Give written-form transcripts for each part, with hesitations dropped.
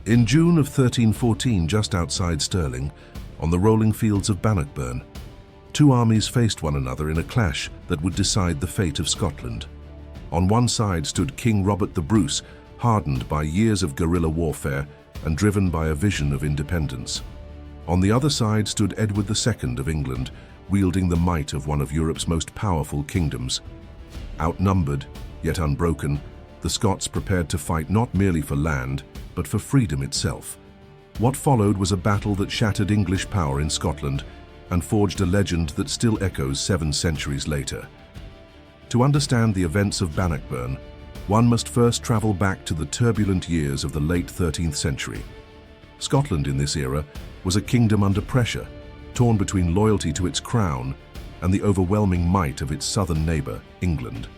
In June of 1314, just outside Stirling, on the rolling fields of Bannockburn, two armies faced one another in a clash that would decide the fate of Scotland. On one side stood King Robert the Bruce, hardened by years of guerrilla warfare and driven by a vision of independence. On the other side stood Edward II of England, wielding the might of one of Europe's most powerful kingdoms. Outnumbered, yet unbroken, the Scots prepared to fight not merely for land, but for freedom itself. What followed was a battle that shattered English power in Scotland and forged a legend that still echoes 7 centuries later. To understand the events of Bannockburn, one must first travel back to the turbulent years of the late 13th century. Scotland in this era was a kingdom under pressure, torn between loyalty to its crown and the overwhelming might of its southern neighbour, England.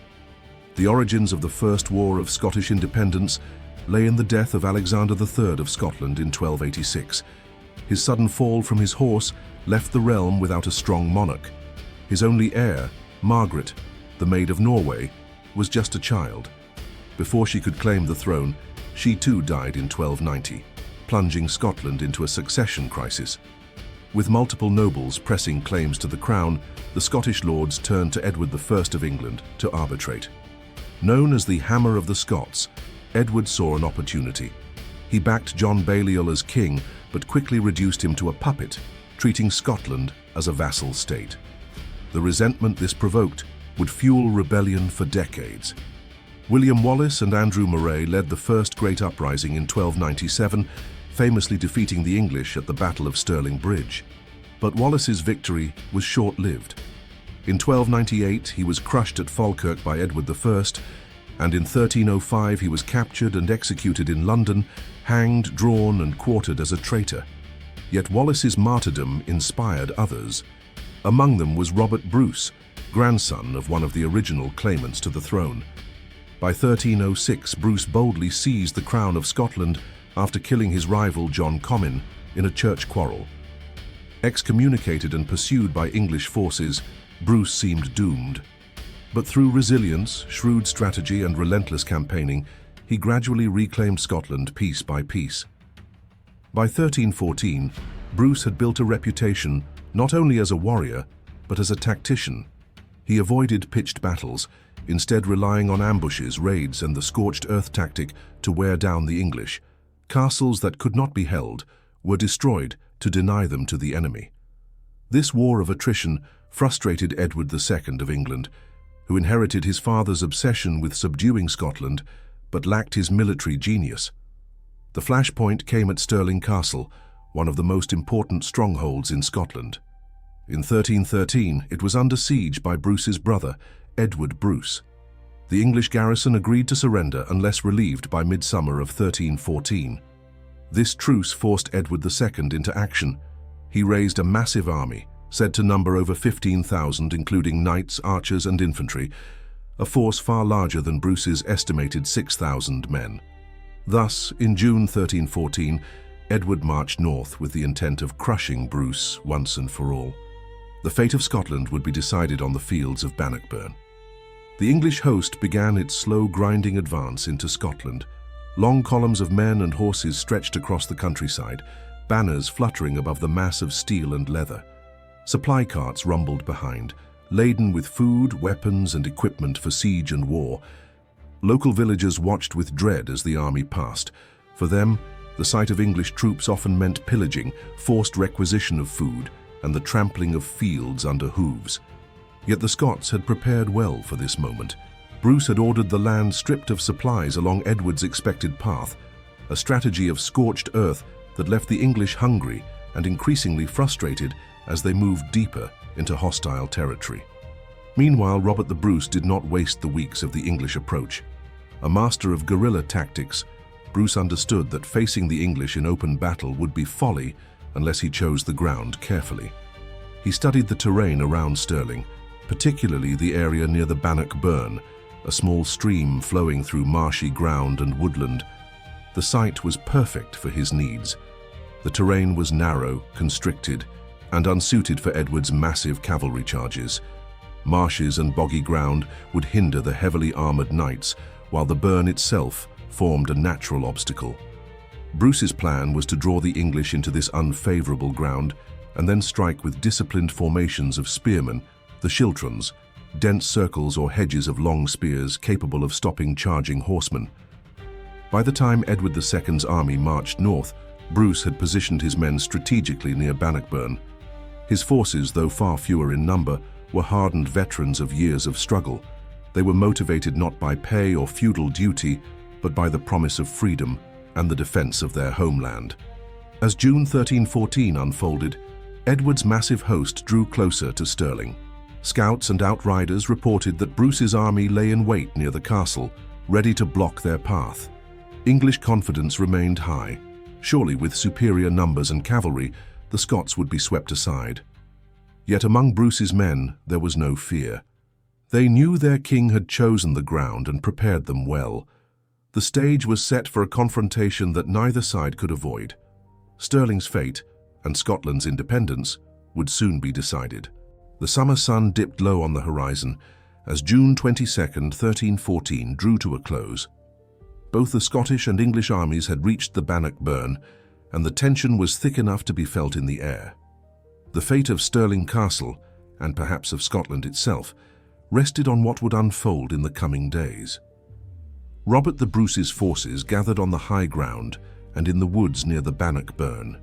The origins of the First War of Scottish Independence lay in the death of Alexander III of Scotland in 1286. His sudden fall from his horse left the realm without a strong monarch. His only heir, Margaret, the Maid of Norway, was just a child. Before she could claim the throne, she too died in 1290, plunging Scotland into a succession crisis. With multiple nobles pressing claims to the crown, the Scottish lords turned to Edward I of England to arbitrate. Known as the Hammer of the Scots, Edward saw an opportunity. He backed John Balliol as king, but quickly reduced him to a puppet, treating Scotland as a vassal state. The resentment this provoked would fuel rebellion for decades. William Wallace and Andrew Moray led the first great uprising in 1297, famously defeating the English at the Battle of Stirling Bridge. But Wallace's victory was short-lived. In 1298, he was crushed at Falkirk by Edward I, and in 1305 he was captured and executed in London, hanged, drawn, and quartered as a traitor. Yet Wallace's martyrdom inspired others. Among them was Robert Bruce, grandson of one of the original claimants to the throne. By 1306, Bruce boldly seized the crown of Scotland after killing his rival John Comyn in a church quarrel. Excommunicated and pursued by English forces, Bruce seemed doomed. But through resilience, shrewd strategy, and relentless campaigning, he gradually reclaimed Scotland piece by piece. By 1314, Bruce had built a reputation not only as a warrior, but as a tactician. He avoided pitched battles, instead relying on ambushes, raids, and the scorched earth tactic to wear down the English. Castles that could not be held were destroyed to deny them to the enemy. This war of attrition frustrated Edward II of England, who inherited his father's obsession with subduing Scotland, but lacked his military genius. The flashpoint came at Stirling Castle, one of the most important strongholds in Scotland. In 1313, it was under siege by Bruce's brother, Edward Bruce. The English garrison agreed to surrender unless relieved by midsummer of 1314. This truce forced Edward II into action. He raised a massive army, said to number over 15,000, including knights, archers, and infantry, a force far larger than Bruce's estimated 6,000 men. Thus, in June 1314, Edward marched north with the intent of crushing Bruce once and for all. The fate of Scotland would be decided on the fields of Bannockburn. The English host began its slow, grinding advance into Scotland. Long columns of men and horses stretched across the countryside, banners fluttering above the mass of steel and leather. Supply carts rumbled behind, laden with food, weapons, and equipment for siege and war. Local villagers watched with dread as the army passed. For them, the sight of English troops often meant pillaging, forced requisition of food, and the trampling of fields under hooves. Yet the Scots had prepared well for this moment. Bruce had ordered the land stripped of supplies along Edward's expected path, a strategy of scorched earth that left the English hungry and increasingly frustrated as they moved deeper into hostile territory. Meanwhile, Robert the Bruce did not waste the weeks of the English approach. A master of guerrilla tactics, Bruce understood that facing the English in open battle would be folly unless he chose the ground carefully. He studied the terrain around Stirling, particularly the area near the Bannockburn, a small stream flowing through marshy ground and woodland. The site was perfect for his needs. The terrain was narrow, constricted, and unsuited for Edward's massive cavalry charges. Marshes and boggy ground would hinder the heavily armored knights, while the burn itself formed a natural obstacle. Bruce's plan was to draw the English into this unfavorable ground and then strike with disciplined formations of spearmen, the schiltrons, dense circles or hedges of long spears capable of stopping charging horsemen. By the time Edward II's army marched north, Bruce had positioned his men strategically near Bannockburn. His forces, though far fewer in number, were hardened veterans of years of struggle. They were motivated not by pay or feudal duty, but by the promise of freedom and the defense of their homeland. As June 1314 unfolded, Edward's massive host drew closer to Stirling. Scouts and outriders reported that Bruce's army lay in wait near the castle, ready to block their path. English confidence remained high. Surely, with superior numbers and cavalry, the Scots would be swept aside. Yet among Bruce's men there was no fear. They knew their king had chosen the ground and prepared them well. The stage was set for a confrontation that neither side could avoid. Stirling's fate, and Scotland's independence, would soon be decided. The summer sun dipped low on the horizon as June 22nd, 1314 drew to a close. Both the Scottish and English armies had reached the Bannockburn, and the tension was thick enough to be felt in the air. The fate of Stirling Castle, and perhaps of Scotland itself, rested on what would unfold in the coming days. Robert the Bruce's forces gathered on the high ground and in the woods near the Bannockburn.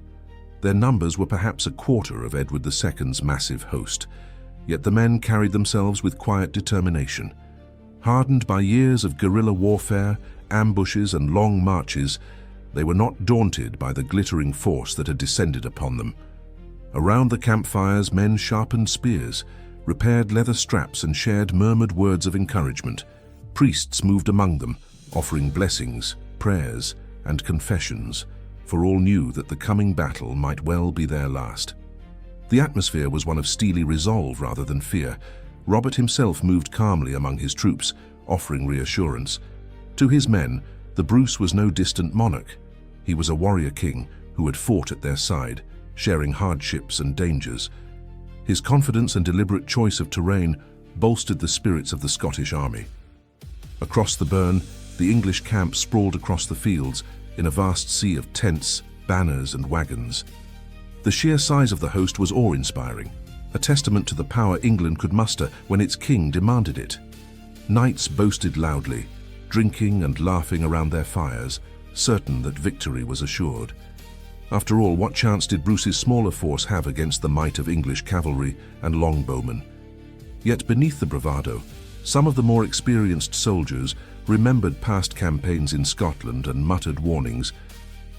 Their numbers were perhaps a quarter of Edward II's massive host, yet the men carried themselves with quiet determination. Hardened by years of guerrilla warfare, ambushes and long marches, they were not daunted by the glittering force that had descended upon them. Around the campfires, men sharpened spears, repaired leather straps and shared murmured words of encouragement. Priests moved among them, offering blessings, prayers, and confessions, for all knew that the coming battle might well be their last. The atmosphere was one of steely resolve rather than fear. Robert himself moved calmly among his troops, offering reassurance. To his men, the Bruce was no distant monarch. He was a warrior king who had fought at their side, sharing hardships and dangers. His confidence and deliberate choice of terrain bolstered the spirits of the Scottish army. Across the burn, the English camp sprawled across the fields in a vast sea of tents, banners and wagons. The sheer size of the host was awe-inspiring, a testament to the power England could muster when its king demanded it. Knights boasted loudly, drinking and laughing around their fires, certain that victory was assured. After all, what chance did Bruce's smaller force have against the might of English cavalry and longbowmen? Yet beneath the bravado, some of the more experienced soldiers remembered past campaigns in Scotland and muttered warnings.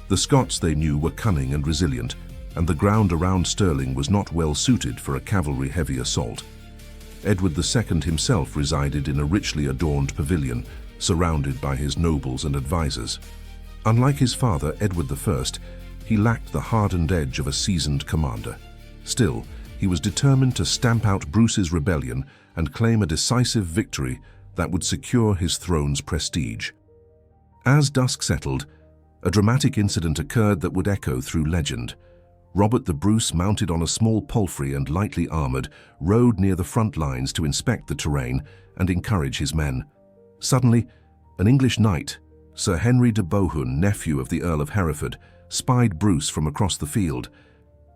The Scots, they knew, were cunning and resilient, and the ground around Stirling was not well suited for a cavalry-heavy assault. Edward II himself resided in a richly adorned pavilion, surrounded by his nobles and advisors. Unlike his father, Edward I, he lacked the hardened edge of a seasoned commander. Still, he was determined to stamp out Bruce's rebellion and claim a decisive victory that would secure his throne's prestige. As dusk settled, a dramatic incident occurred that would echo through legend. Robert the Bruce, mounted on a small palfrey and lightly armored, rode near the front lines to inspect the terrain and encourage his men. Suddenly, an English knight, Sir Henry de Bohun, nephew of the Earl of Hereford, spied Bruce from across the field.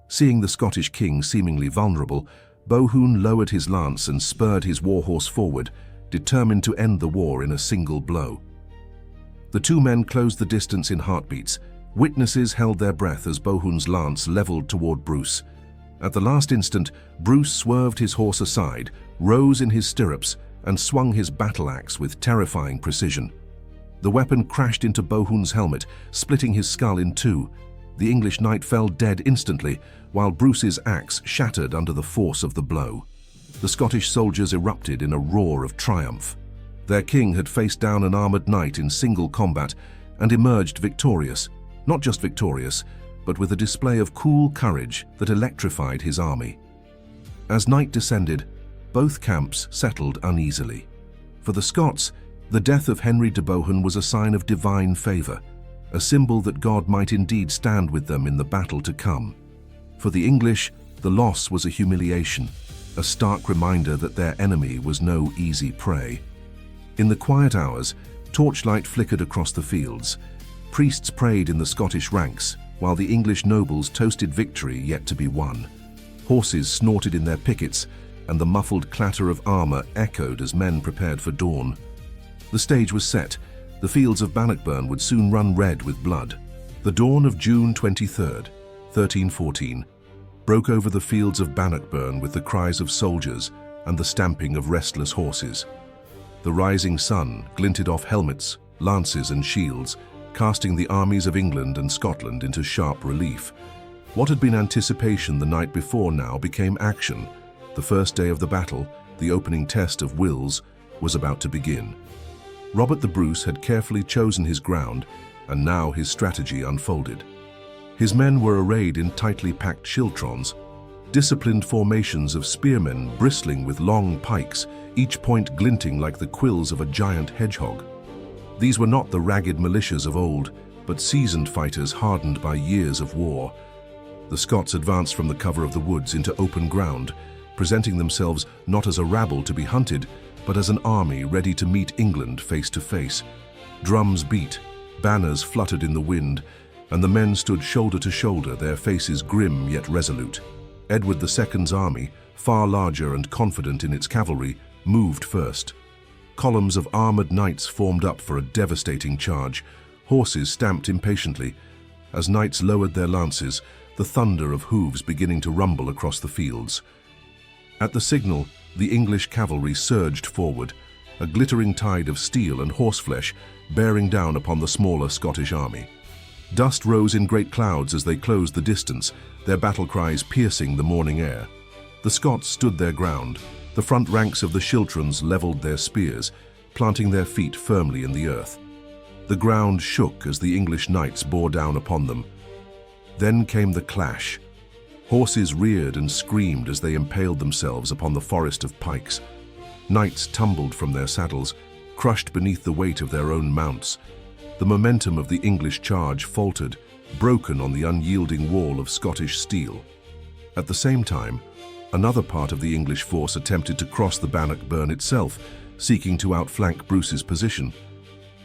Seeing the Scottish king seemingly vulnerable, Bohun lowered his lance and spurred his warhorse forward, determined to end the war in a single blow. The two men closed the distance in heartbeats. Witnesses held their breath as Bohun's lance leveled toward Bruce. At the last instant, Bruce swerved his horse aside, rose in his stirrups, and swung his battle-axe with terrifying precision. The weapon crashed into Bohun's helmet, splitting his skull in two. The English knight fell dead instantly, while Bruce's axe shattered under the force of the blow. The Scottish soldiers erupted in a roar of triumph. Their king had faced down an armored knight in single combat and emerged victorious. Not just victorious, but with a display of cool courage that electrified his army. As night descended, both camps settled uneasily. For the Scots, the death of Henry de Bohun was a sign of divine favor, a symbol that God might indeed stand with them in the battle to come. For the English, the loss was a humiliation, a stark reminder that their enemy was no easy prey. In the quiet hours, torchlight flickered across the fields. Priests prayed in the Scottish ranks, while the English nobles toasted victory yet to be won. Horses snorted in their pickets, and the muffled clatter of armor echoed as men prepared for dawn. The stage was set. The fields of Bannockburn would soon run red with blood. The dawn of June 23rd, 1314, broke over the fields of Bannockburn with the cries of soldiers and the stamping of restless horses. The rising sun glinted off helmets, lances and shields, casting the armies of England and Scotland into sharp relief. What had been anticipation the night before now became action. The first day of the battle, the opening test of wills, was about to begin. Robert the Bruce had carefully chosen his ground, and now his strategy unfolded. His men were arrayed in tightly packed schiltrons, disciplined formations of spearmen bristling with long pikes, each point glinting like the quills of a giant hedgehog. These were not the ragged militias of old, but seasoned fighters hardened by years of war. The Scots advanced from the cover of the woods into open ground, presenting themselves not as a rabble to be hunted, but as an army ready to meet England face to face. Drums beat, banners fluttered in the wind, and the men stood shoulder to shoulder, their faces grim yet resolute. Edward II's army, far larger and confident in its cavalry, moved first. Columns of armored knights formed up for a devastating charge. Horses stamped impatiently. As knights lowered their lances, the thunder of hooves beginning to rumble across the fields. At the signal, the English cavalry surged forward, a glittering tide of steel and horseflesh bearing down upon the smaller Scottish army. Dust rose in great clouds as they closed the distance, their battle cries piercing the morning air. The Scots stood their ground. The front ranks of the schiltrons leveled their spears, planting their feet firmly in the earth. The ground shook as the English knights bore down upon them. Then came the clash. Horses reared and screamed as they impaled themselves upon the forest of pikes. Knights tumbled from their saddles, crushed beneath the weight of their own mounts. The momentum of the English charge faltered, broken on the unyielding wall of Scottish steel. At the same time, another part of the English force attempted to cross the Bannockburn itself, seeking to outflank Bruce's position.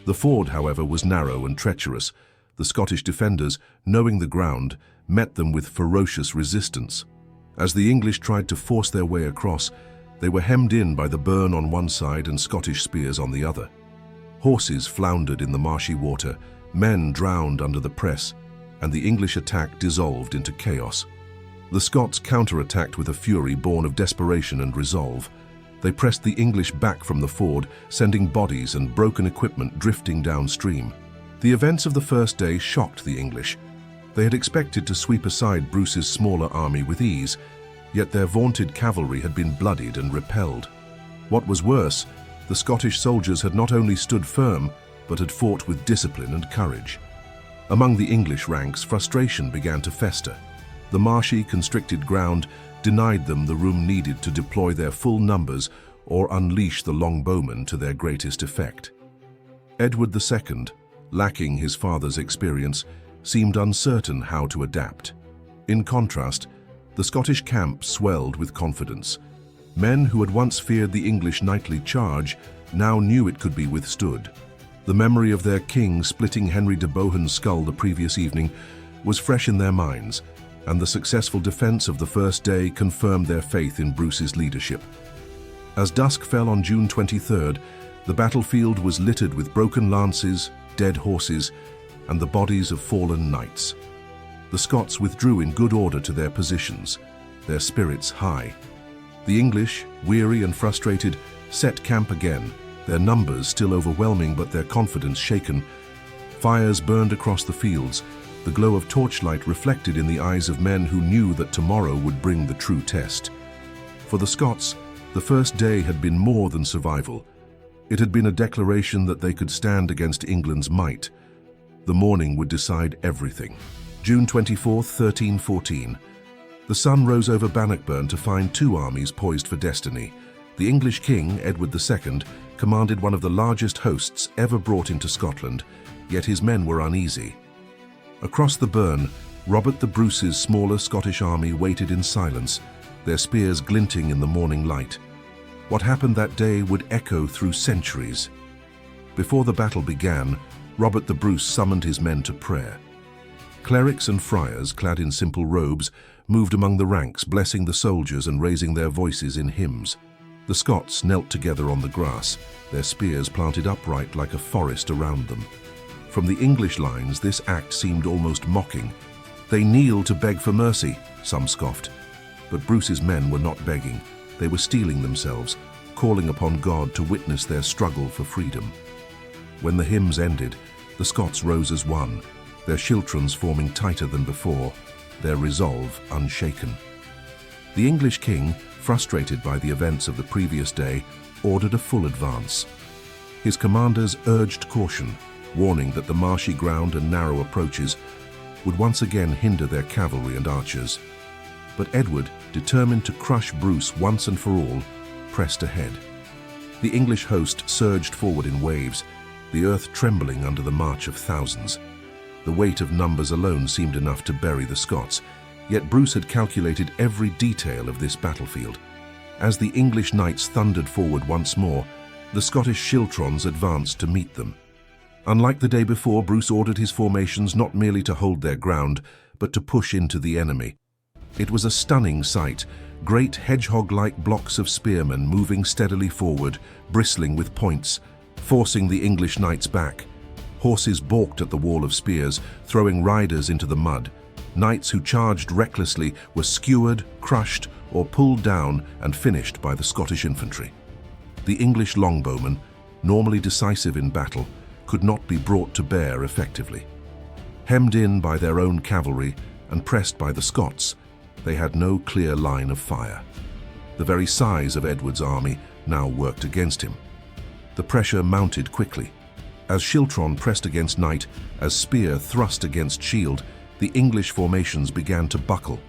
The ford, however, was narrow and treacherous. The Scottish defenders, knowing the ground, met them with ferocious resistance. As the English tried to force their way across, they were hemmed in by the burn on one side and Scottish spears on the other. Horses floundered in the marshy water, men drowned under the press, and the English attack dissolved into chaos. The Scots counterattacked with a fury born of desperation and resolve. They pressed the English back from the ford, sending bodies and broken equipment drifting downstream. The events of the first day shocked the English. They had expected to sweep aside Bruce's smaller army with ease, yet their vaunted cavalry had been bloodied and repelled. What was worse, the Scottish soldiers had not only stood firm, but had fought with discipline and courage. Among the English ranks, frustration began to fester. The marshy, constricted ground denied them the room needed to deploy their full numbers or unleash the longbowmen to their greatest effect. Edward II, lacking his father's experience, seemed uncertain how to adapt. In contrast, the Scottish camp swelled with confidence. Men who had once feared the English nightly charge now knew it could be withstood. The memory of their king splitting Henry de Bohun's skull the previous evening was fresh in their minds, and the successful defense of the first day confirmed their faith in Bruce's leadership. As dusk fell on June 23rd, the battlefield was littered with broken lances, dead horses, and the bodies of fallen knights. The Scots withdrew in good order to their positions, their spirits high. The English, weary and frustrated, set camp again, their numbers still overwhelming but their confidence shaken. Fires burned across the fields, the glow of torchlight reflected in the eyes of men who knew that tomorrow would bring the true test. For the Scots, the first day had been more than survival. It had been a declaration that they could stand against England's might. The morning would decide everything. June 24th, 1314. The sun rose over Bannockburn to find two armies poised for destiny. The English king, Edward II, commanded one of the largest hosts ever brought into Scotland, yet his men were uneasy. Across the burn, Robert the Bruce's smaller Scottish army waited in silence, their spears glinting in the morning light. What happened that day would echo through centuries. Before the battle began, Robert the Bruce summoned his men to prayer. Clerics and friars, clad in simple robes, moved among the ranks, blessing the soldiers and raising their voices in hymns. The Scots knelt together on the grass, their spears planted upright like a forest around them. From the English lines, this act seemed almost mocking. "They kneel to beg for mercy," some scoffed. But Bruce's men were not begging. They were steeling themselves, calling upon God to witness their struggle for freedom. When the hymns ended, the Scots rose as one, their schiltrons forming tighter than before, their resolve unshaken. The English king, frustrated by the events of the previous day, ordered a full advance. His commanders urged caution, warning that the marshy ground and narrow approaches would once again hinder their cavalry and archers. But Edward, determined to crush Bruce once and for all, pressed ahead. The English host surged forward in waves, the earth trembling under the march of thousands. The weight of numbers alone seemed enough to bury the Scots, yet Bruce had calculated every detail of this battlefield. As the English knights thundered forward once more, the Scottish schiltrons advanced to meet them. Unlike the day before, Bruce ordered his formations not merely to hold their ground, but to push into the enemy. It was a stunning sight, great hedgehog-like blocks of spearmen moving steadily forward, bristling with points, forcing the English knights back. Horses balked at the wall of spears, throwing riders into the mud. Knights who charged recklessly were skewered, crushed, or pulled down and finished by the Scottish infantry. The English longbowmen, normally decisive in battle, could not be brought to bear effectively. Hemmed in by their own cavalry and pressed by the Scots, they had no clear line of fire. The very size of Edward's army now worked against him. The pressure mounted quickly. As schiltron pressed against knight, as spear thrust against shield, the English formations began to buckle.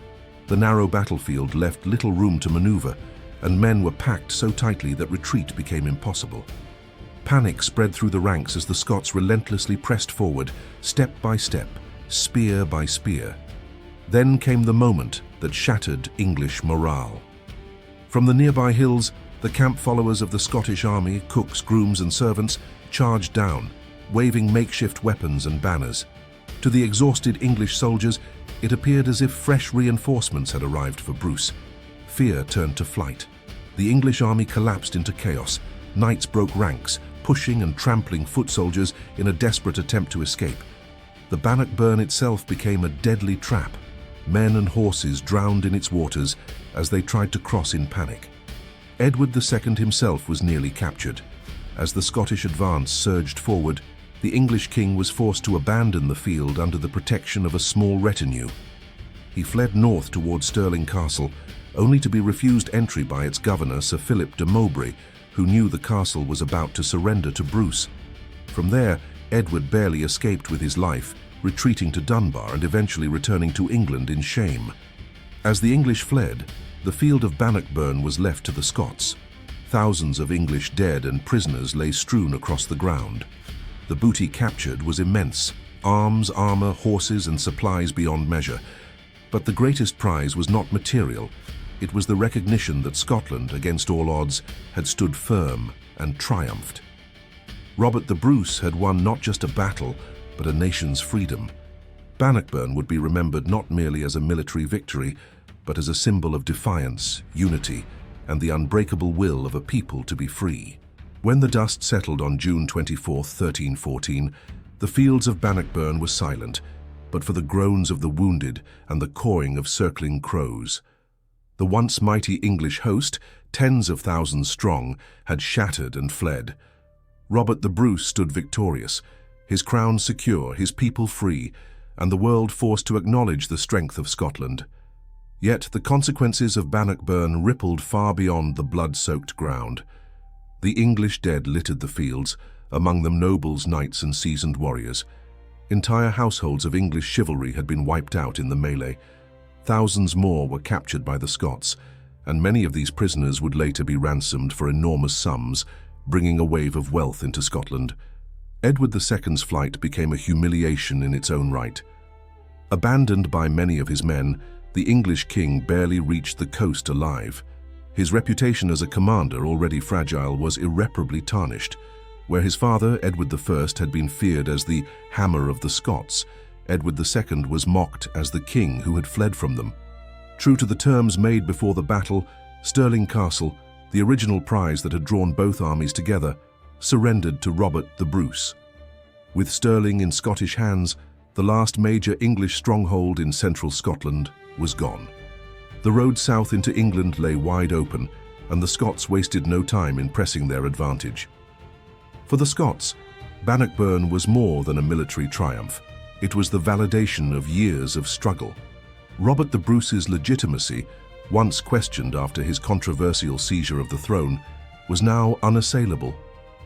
The narrow battlefield left little room to maneuver, and men were packed so tightly that retreat became impossible. Panic spread through the ranks as the Scots relentlessly pressed forward, step by step, spear by spear. Then came the moment that shattered English morale. From the nearby hills, the camp followers of the Scottish army, cooks, grooms and servants, charged down, waving makeshift weapons and banners. To the exhausted English soldiers, it appeared as if fresh reinforcements had arrived for Bruce. Fear turned to flight. The English army collapsed into chaos. Knights broke ranks, pushing and trampling foot soldiers in a desperate attempt to escape. The Bannockburn itself became a deadly trap. Men and horses drowned in its waters as they tried to cross in panic. Edward II himself was nearly captured. As the Scottish advance surged forward, the English king was forced to abandon the field under the protection of a small retinue. He fled north toward Stirling Castle, only to be refused entry by its governor, Sir Philip de Mowbray, who knew the castle was about to surrender to Bruce. From there, Edward barely escaped with his life, retreating to Dunbar and eventually returning to England in shame. As the English fled, the field of Bannockburn was left to the Scots. Thousands of English dead and prisoners lay strewn across the ground. The booty captured was immense: arms, armor, horses, and supplies beyond measure. But the greatest prize was not material. It was the recognition that Scotland, against all odds, had stood firm and triumphed. Robert the Bruce had won not just a battle, but a nation's freedom. Bannockburn would be remembered not merely as a military victory, but as a symbol of defiance, unity, and the unbreakable will of a people to be free. When the dust settled on June 24, 1314, the fields of Bannockburn were silent, but for the groans of the wounded and the cawing of circling crows. The once mighty English host, tens of thousands strong, had shattered and fled. Robert the Bruce stood victorious, his crown secure, his people free, and the world forced to acknowledge the strength of Scotland. Yet the consequences of Bannockburn rippled far beyond the blood-soaked ground. The English dead littered the fields, among them nobles, knights, and seasoned warriors. Entire households of English chivalry had been wiped out in the melee. Thousands more were captured by the Scots, and many of these prisoners would later be ransomed for enormous sums, bringing a wave of wealth into Scotland. Edward II's flight became a humiliation in its own right. Abandoned by many of his men, the English king barely reached the coast alive. His reputation as a commander, already fragile, was irreparably tarnished. Where his father, Edward I, had been feared as the hammer of the Scots, Edward II was mocked as the king who had fled from them. True to the terms made before the battle, Stirling Castle, the original prize that had drawn both armies together, surrendered to Robert the Bruce. With Stirling in Scottish hands, the last major English stronghold in central Scotland was gone. The road south into England lay wide open, and the Scots wasted no time in pressing their advantage. For the Scots, Bannockburn was more than a military triumph. It was the validation of years of struggle. Robert the Bruce's legitimacy, once questioned after his controversial seizure of the throne, was now unassailable.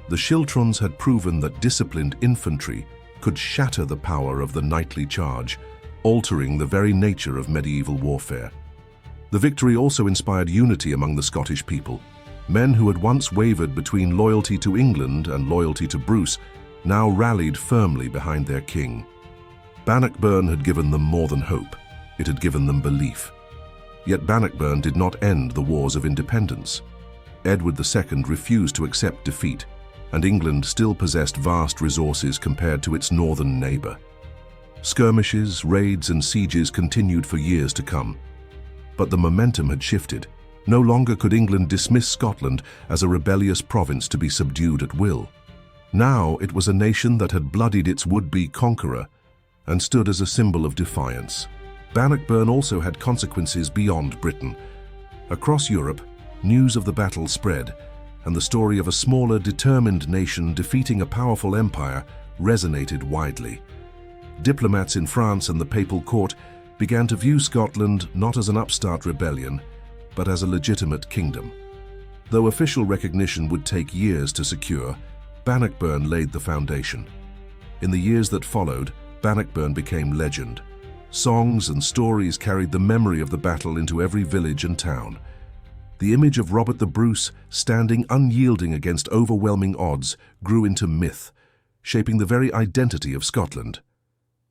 The Schiltrons had proven that disciplined infantry could shatter the power of the knightly charge, altering the very nature of medieval warfare. The victory also inspired unity among the Scottish people. Men who had once wavered between loyalty to England and loyalty to Bruce now rallied firmly behind their king. Bannockburn had given them more than hope. It had given them belief. Yet Bannockburn did not end the wars of independence. Edward II refused to accept defeat, and England still possessed vast resources compared to its northern neighbour. Skirmishes, raids and sieges continued for years to come. But the momentum had shifted. No longer could England dismiss Scotland as a rebellious province to be subdued at will. Now it was a nation that had bloodied its would-be conqueror and stood as a symbol of defiance. Bannockburn also had consequences beyond Britain. Across Europe, news of the battle spread, and the story of a smaller, determined nation defeating a powerful empire resonated widely. Diplomats in France and the papal court began to view Scotland not as an upstart rebellion, but as a legitimate kingdom. Though official recognition would take years to secure, Bannockburn laid the foundation. In the years that followed, Bannockburn became legend. Songs and stories carried the memory of the battle into every village and town. The image of Robert the Bruce standing unyielding against overwhelming odds grew into myth, shaping the very identity of Scotland.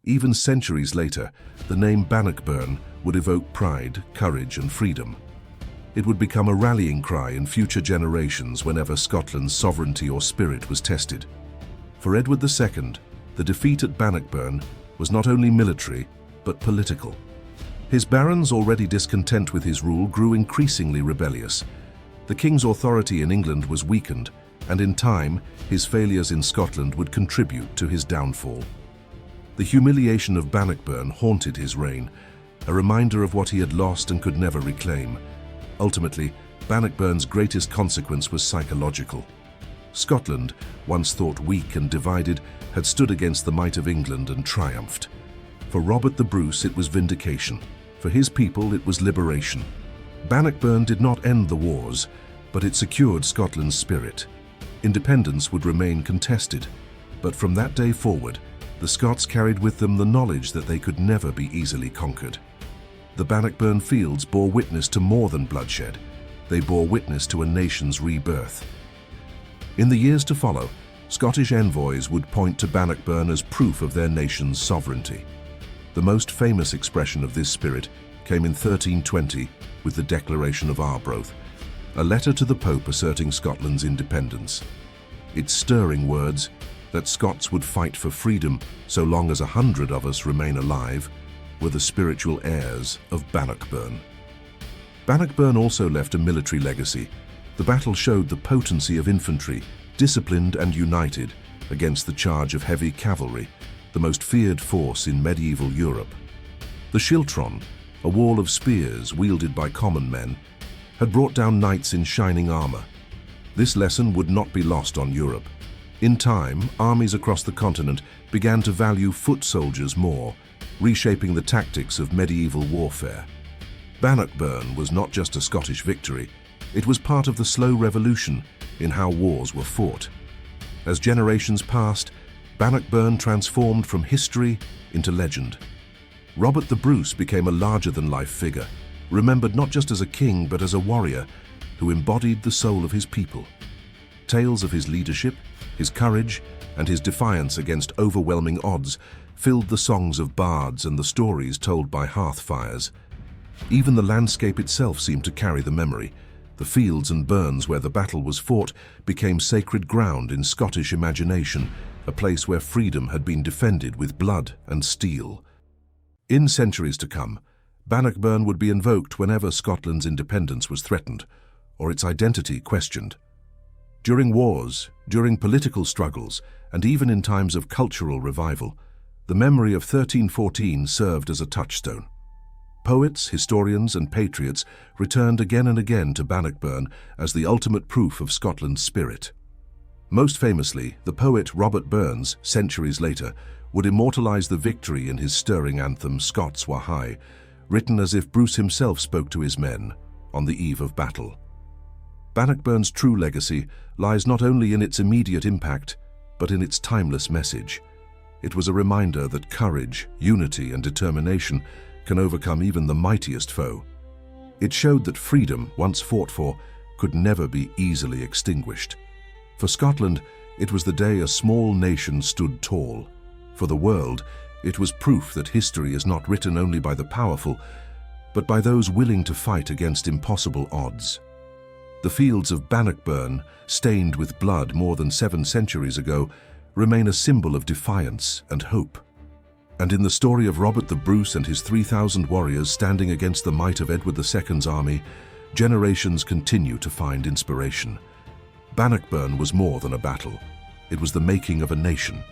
Even centuries later, the name Bannockburn would evoke pride, courage and freedom. It would become a rallying cry in future generations whenever Scotland's sovereignty or spirit was tested. For Edward II, the defeat at Bannockburn was not only military, but political. His barons, already discontent with his rule, grew increasingly rebellious. The king's authority in England was weakened, and in time, his failures in Scotland would contribute to his downfall. The humiliation of Bannockburn haunted his reign, a reminder of what he had lost and could never reclaim. Ultimately, Bannockburn's greatest consequence was psychological. Scotland, once thought weak and divided, had stood against the might of England and triumphed. For Robert the Bruce, it was vindication. For his people, it was liberation. Bannockburn did not end the wars, but it secured Scotland's spirit. Independence would remain contested, but from that day forward, the Scots carried with them the knowledge that they could never be easily conquered. The Bannockburn fields bore witness to more than bloodshed. They bore witness to a nation's rebirth. In the years to follow, Scottish envoys would point to Bannockburn as proof of their nation's sovereignty. The most famous expression of this spirit came in 1320 with the Declaration of Arbroath, a letter to the Pope asserting Scotland's independence. Its stirring words, that Scots would fight for freedom so long as 100 of us remain alive, were the spiritual heirs of Bannockburn. Bannockburn also left a military legacy. The battle showed the potency of infantry, disciplined and united, against the charge of heavy cavalry, the most feared force in medieval Europe. The Schiltron, a wall of spears wielded by common men, had brought down knights in shining armor. This lesson would not be lost on Europe. In time, armies across the continent began to value foot soldiers more, reshaping the tactics of medieval warfare. Bannockburn was not just a Scottish victory, it was part of the slow revolution in how wars were fought. As generations passed, Bannockburn transformed from history into legend. Robert the Bruce became a larger-than-life figure, remembered not just as a king but as a warrior who embodied the soul of his people. Tales of his leadership, his courage, and his defiance against overwhelming odds filled the songs of bards and the stories told by hearth fires. Even the landscape itself seemed to carry the memory. The fields and burns where the battle was fought became sacred ground in Scottish imagination, a place where freedom had been defended with blood and steel. In centuries to come, Bannockburn would be invoked whenever Scotland's independence was threatened, or its identity questioned. During wars, during political struggles, and even in times of cultural revival, the memory of 1314 served as a touchstone. Poets, historians, and patriots returned again and again to Bannockburn as the ultimate proof of Scotland's spirit. Most famously, the poet Robert Burns, centuries later, would immortalize the victory in his stirring anthem Scots were high, written as if Bruce himself spoke to his men on the eve of battle. Bannockburn's true legacy lies not only in its immediate impact, but in its timeless message. It was a reminder that courage, unity, and determination can overcome even the mightiest foe. It showed that freedom, once fought for, could never be easily extinguished. For Scotland, it was the day a small nation stood tall. For the world, it was proof that history is not written only by the powerful, but by those willing to fight against impossible odds. The fields of Bannockburn, stained with blood more than 7 centuries ago, remain a symbol of defiance and hope. And in the story of Robert the Bruce and his 3,000 warriors standing against the might of Edward II's army, generations continue to find inspiration. Bannockburn was more than a battle. It was the making of a nation,